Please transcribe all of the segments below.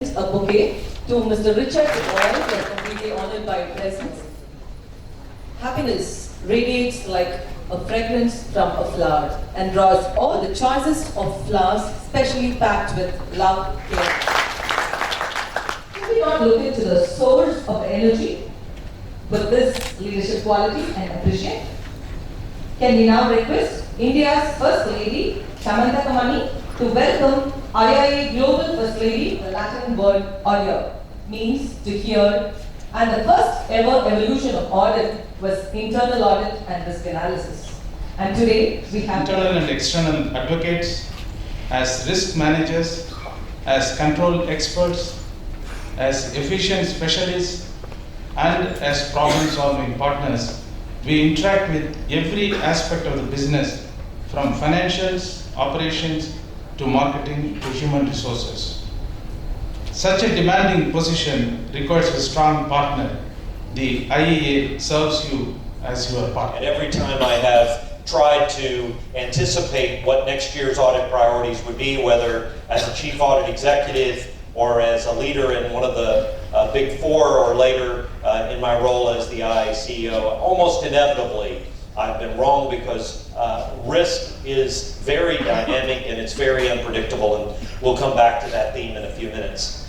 a bouquet to Mr. Richard Deloitte. We are completely honored by your presence. Happiness radiates like a fragrance from a flower and draws all the choicest of flowers, specially packed with love, care. Can we not look into the source of energy with this leadership quality and appreciate? Can we now request India's First Lady, Samantha Kamani, to welcome IIA Global First Lady, the Latin word audio, means to hear, and the first ever evolution of audit was internal audit and risk analysis. And today we have internal and external advocates, as risk managers, as control experts, as efficient specialists, and as problem-solving partners. We interact with every aspect of the business, from financials, operations, to marketing, to human resources. Such a demanding position requires a strong partner. The IIA serves you as your partner. And every time I have tried to anticipate what next year's audit priorities would be, whether as a chief audit executive or as a leader in one of the big four, or later in my role as the IIA CEO, almost inevitably I've been wrong, because risk is very dynamic and it's very unpredictable, and we'll come back to that theme in a few minutes.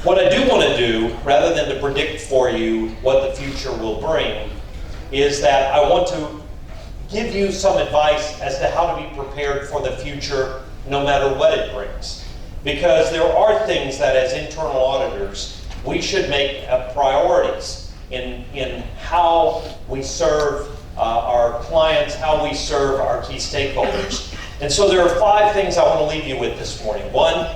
What I do want to do, rather than to predict for you what the future will bring, is that I want to give you some advice as to how to be prepared for the future, no matter what it brings. Because there are things that, as internal auditors, we should make priorities in how we serve our clients, how we serve our key stakeholders. And so there are 5 things I want to leave you with this morning. One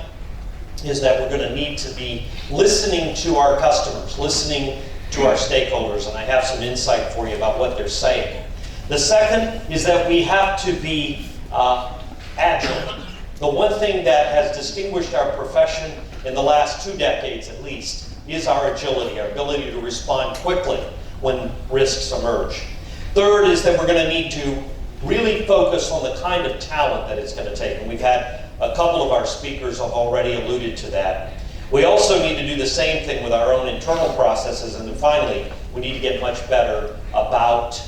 is that we're going to need to be listening to our customers, listening to our stakeholders, and I have some insight for you about what they're saying. The second is that we have to be agile. The one thing that has distinguished our profession in the last 2 decades at least is our agility, our ability to respond quickly when risks emerge. Third is that we're going to need to really focus on the kind of talent that it's going to take, and we've had a couple of our speakers have already alluded to that. We also need to do the same thing with our own internal processes, and then finally, we need to get much better about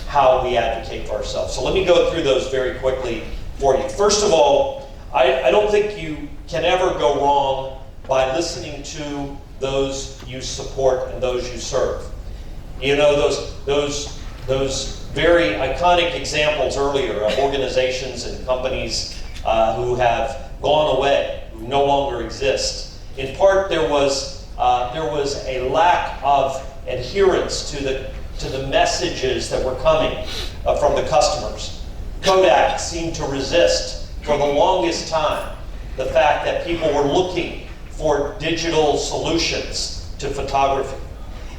how we advocate for ourselves. So let me go through those very quickly for you. First of all, I don't think you can ever go wrong by listening to those you support and those you serve. You know, those very iconic examples earlier of organizations and companies who have gone away, who no longer exist. In part, there was a lack of adherence to the messages that were coming from the customers. Kodak seemed to resist for the longest time the fact that people were looking for digital solutions to photography.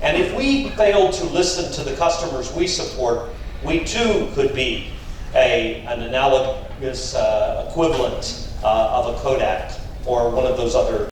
And if we failed to listen to the customers we support, we too could be an analogous equivalent of a Kodak or one of those other